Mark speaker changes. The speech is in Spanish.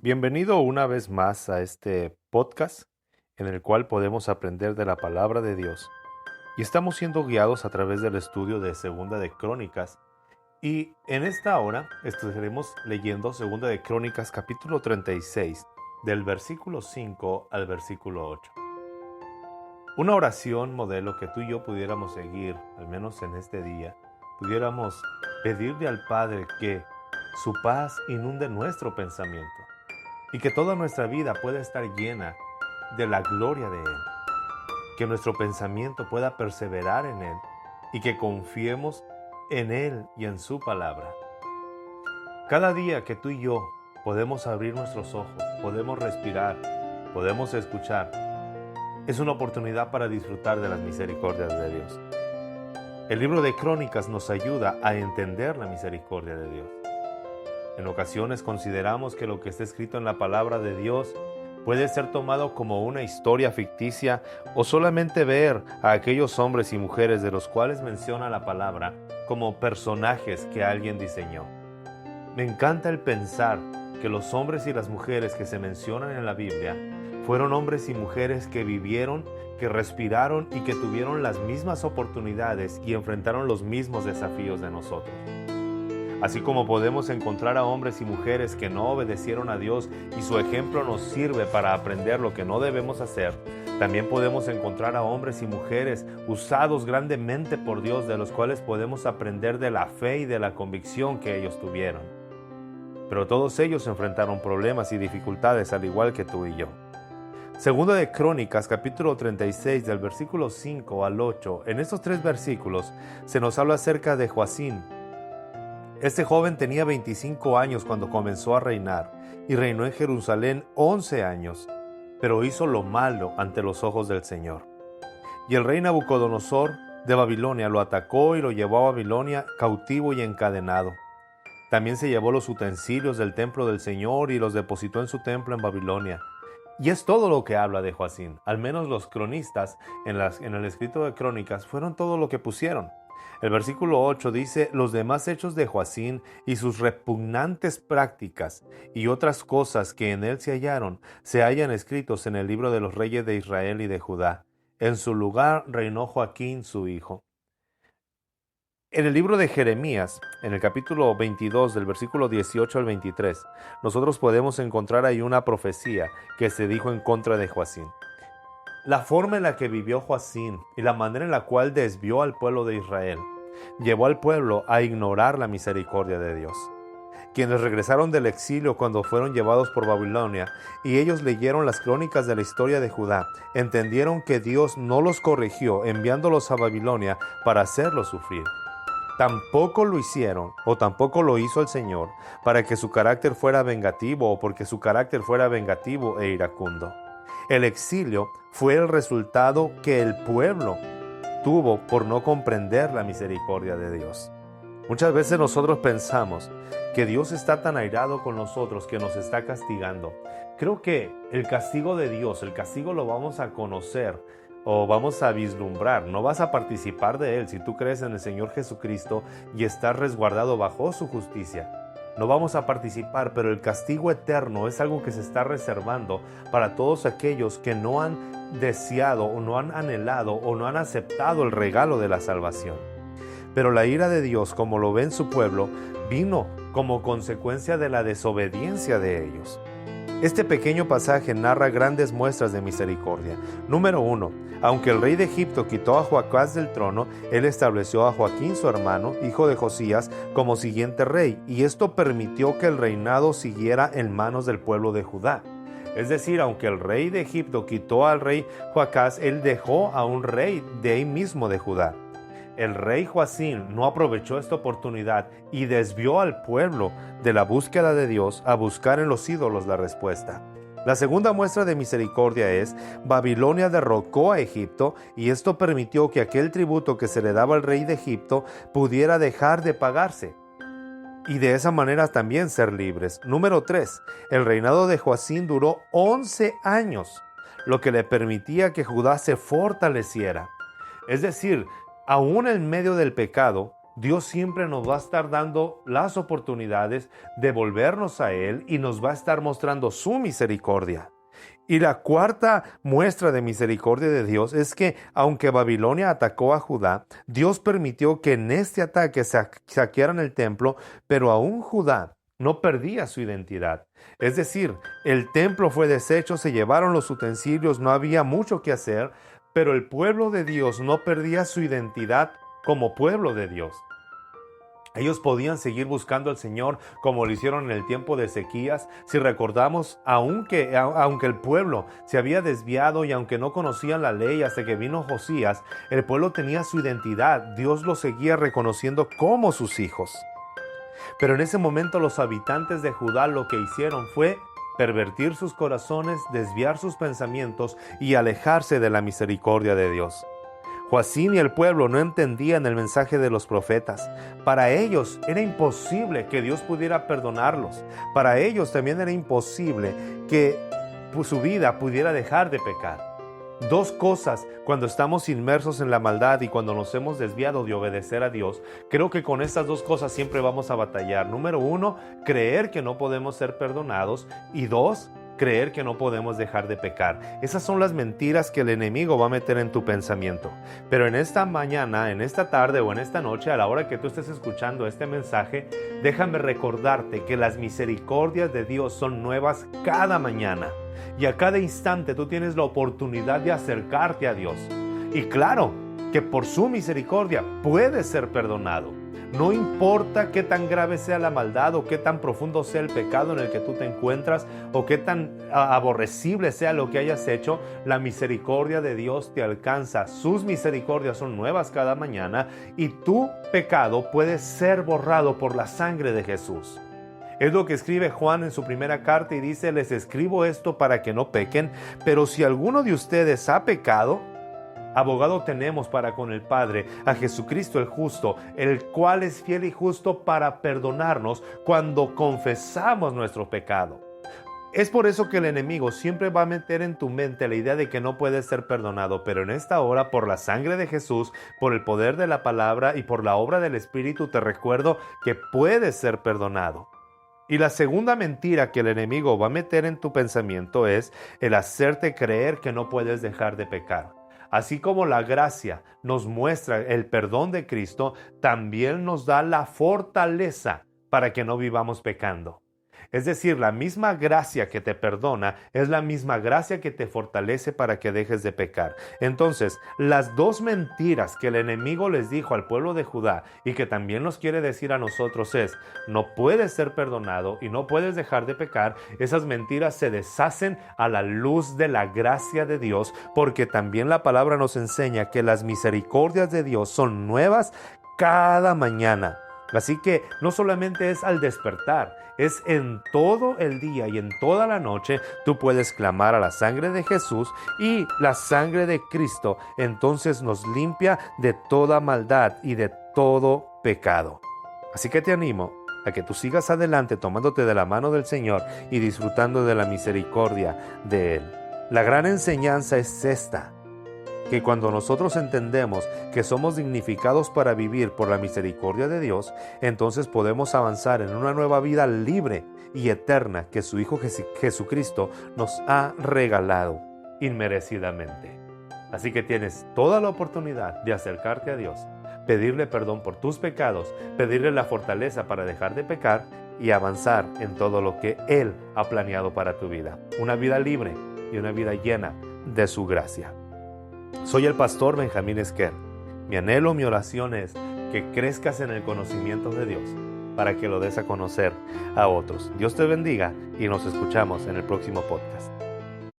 Speaker 1: Bienvenido una vez más a este podcast en el cual podemos aprender de la palabra de Dios y estamos siendo guiados a través del estudio de Segunda de Crónicas y en esta hora estaremos leyendo Segunda de Crónicas capítulo 36 del versículo 5 al versículo 8. Una oración modelo que tú y yo pudiéramos seguir, al menos en este día, pudiéramos pedirle al Padre que su paz inunde nuestro pensamiento y que toda nuestra vida pueda estar llena de la gloria de Él, que nuestro pensamiento pueda perseverar en Él y que confiemos en Él y en su palabra. Cada día que tú y yo podemos abrir nuestros ojos, podemos respirar, podemos escuchar, es una oportunidad para disfrutar de las misericordias de Dios. El libro de Crónicas nos ayuda a entender la misericordia de Dios. En ocasiones consideramos que lo que está escrito en la palabra de Dios puede ser tomado como una historia ficticia o solamente ver a aquellos hombres y mujeres de los cuales menciona la palabra como personajes que alguien diseñó. Me encanta el pensar que los hombres y las mujeres que se mencionan en la Biblia fueron hombres y mujeres que vivieron, que respiraron y que tuvieron las mismas oportunidades y enfrentaron los mismos desafíos de nosotros. Así como podemos encontrar a hombres y mujeres que no obedecieron a Dios y su ejemplo nos sirve para aprender lo que no debemos hacer, también podemos encontrar a hombres y mujeres usados grandemente por Dios, de los cuales podemos aprender de la fe y de la convicción que ellos tuvieron. Pero todos ellos enfrentaron problemas y dificultades al igual que tú y yo. Segundo de Crónicas, capítulo 36, del versículo 5 al 8, en estos tres versículos se nos habla acerca de Joacim. Este joven tenía 25 años cuando comenzó a reinar y reinó en Jerusalén 11 años, pero hizo lo malo ante los ojos del Señor. Y el rey Nabucodonosor de Babilonia lo atacó y lo llevó a Babilonia cautivo y encadenado. También se llevó los utensilios del templo del Señor y los depositó en su templo en Babilonia. Y es todo lo que habla de Joacim. Al menos los cronistas en el escrito de Crónicas fueron todo lo que pusieron. El versículo 8 dice: los demás hechos de Joacim y sus repugnantes prácticas y otras cosas que en él se hallaron, se hallan escritos en el libro de los reyes de Israel y de Judá. En su lugar reinó Joaquín su hijo. En el libro de Jeremías, en el capítulo 22, del versículo 18 al 23, nosotros podemos encontrar ahí una profecía que se dijo en contra de Joacim. La forma en la que vivió Joacim y la manera en la cual desvió al pueblo de Israel llevó al pueblo a ignorar la misericordia de Dios. Quienes regresaron del exilio cuando fueron llevados por Babilonia y ellos leyeron las crónicas de la historia de Judá, entendieron que Dios no los corrigió enviándolos a Babilonia para hacerlos sufrir. Tampoco lo hicieron o tampoco lo hizo el Señor para que su carácter fuera vengativo o porque su carácter fuera vengativo e iracundo. El exilio fue el resultado que el pueblo tuvo por no comprender la misericordia de Dios. Muchas veces nosotros pensamos que Dios está tan airado con nosotros que nos está castigando. Creo que el castigo de Dios, el castigo lo vamos a conocer o vamos a vislumbrar. No vas a participar de Él si tú crees en el Señor Jesucristo y estás resguardado bajo su justicia. No vamos a participar, pero el castigo eterno es algo que se está reservando para todos aquellos que no han deseado o no han anhelado o no han aceptado el regalo de la salvación. Pero la ira de Dios, como lo ve en su pueblo, vino como consecuencia de la desobediencia de ellos. Este pequeño pasaje narra grandes muestras de misericordia. Número 1. Aunque el rey de Egipto quitó a Joacás del trono, él estableció a Joaquín su hermano, hijo de Josías, como siguiente rey, y esto permitió que el reinado siguiera en manos del pueblo de Judá. Es decir, aunque el rey de Egipto quitó al rey Joacás, él dejó a un rey de ahí mismo de Judá. El rey Joacim no aprovechó esta oportunidad y desvió al pueblo de la búsqueda de Dios a buscar en los ídolos la respuesta. La segunda muestra de misericordia es: Babilonia derrocó a Egipto y esto permitió que aquel tributo que se le daba al rey de Egipto pudiera dejar de pagarse y de esa manera también ser libres. Número 3. El reinado de Joacim duró 11 años, lo que le permitía que Judá se fortaleciera. Es decir, aún en medio del pecado, Dios siempre nos va a estar dando las oportunidades de volvernos a Él y nos va a estar mostrando su misericordia. Y la cuarta muestra de misericordia de Dios es que, aunque Babilonia atacó a Judá, Dios permitió que en este ataque saquearan el templo, pero aún Judá no perdía su identidad. Es decir, el templo fue deshecho, se llevaron los utensilios, no había mucho que hacer, pero el pueblo de Dios no perdía su identidad como pueblo de Dios. Ellos podían seguir buscando al Señor como lo hicieron en el tiempo de Ezequías. Si recordamos, aunque el pueblo se había desviado y aunque no conocían la ley hasta que vino Josías, el pueblo tenía su identidad. Dios los seguía reconociendo como sus hijos. Pero en ese momento los habitantes de Judá lo que hicieron fue pervertir sus corazones, desviar sus pensamientos y alejarse de la misericordia de Dios. Joacim y el pueblo no entendían el mensaje de los profetas. Para ellos era imposible que Dios pudiera perdonarlos. Para ellos también era imposible que su vida pudiera dejar de pecar. Dos cosas cuando estamos inmersos en la maldad y cuando nos hemos desviado de obedecer a Dios. Creo que con estas dos cosas siempre vamos a batallar. Número uno, creer que no podemos ser perdonados. Y dos, creer que no podemos dejar de pecar. Esas son las mentiras que el enemigo va a meter en tu pensamiento. Pero en esta mañana, en esta tarde o en esta noche, a la hora que tú estés escuchando este mensaje, déjame recordarte que las misericordias de Dios son nuevas cada mañana. Y a cada instante tú tienes la oportunidad de acercarte a Dios. Y claro, que por su misericordia puedes ser perdonado. No importa qué tan grave sea la maldad o qué tan profundo sea el pecado en el que tú te encuentras o qué tan aborrecible sea lo que hayas hecho, la misericordia de Dios te alcanza. Sus misericordias son nuevas cada mañana y tu pecado puede ser borrado por la sangre de Jesús. Es lo que escribe Juan en su primera carta y dice: les escribo esto para que no pequen, pero si alguno de ustedes ha pecado, abogado tenemos para con el Padre, a Jesucristo el justo, el cual es fiel y justo para perdonarnos cuando confesamos nuestro pecado. Es por eso que el enemigo siempre va a meter en tu mente la idea de que no puedes ser perdonado, pero en esta hora, por la sangre de Jesús, por el poder de la palabra y por la obra del Espíritu, te recuerdo que puedes ser perdonado. Y la segunda mentira que el enemigo va a meter en tu pensamiento es el hacerte creer que no puedes dejar de pecar. Así como la gracia nos muestra el perdón de Cristo, también nos da la fortaleza para que no vivamos pecando. Es decir, la misma gracia que te perdona es la misma gracia que te fortalece para que dejes de pecar. Entonces, las dos mentiras que el enemigo les dijo al pueblo de Judá y que también nos quiere decir a nosotros es: no puedes ser perdonado y no puedes dejar de pecar. Esas mentiras se deshacen a la luz de la gracia de Dios, porque también la palabra nos enseña que las misericordias de Dios son nuevas cada mañana. Así que no solamente es al despertar, es en todo el día y en toda la noche tú puedes clamar a la sangre de Jesús, y la sangre de Cristo entonces nos limpia de toda maldad y de todo pecado. Así que te animo a que tú sigas adelante tomándote de la mano del Señor y disfrutando de la misericordia de Él. La gran enseñanza es esta: que cuando nosotros entendemos que somos dignificados para vivir por la misericordia de Dios, entonces podemos avanzar en una nueva vida libre y eterna que su Hijo Jesucristo nos ha regalado inmerecidamente. Así que tienes toda la oportunidad de acercarte a Dios, pedirle perdón por tus pecados, pedirle la fortaleza para dejar de pecar y avanzar en todo lo que Él ha planeado para tu vida. Una vida libre y una vida llena de su gracia. Soy el pastor Benjamín Esquer. Mi anhelo, mi oración es que crezcas en el conocimiento de Dios para que lo des a conocer a otros. Dios te bendiga y nos escuchamos en el próximo podcast.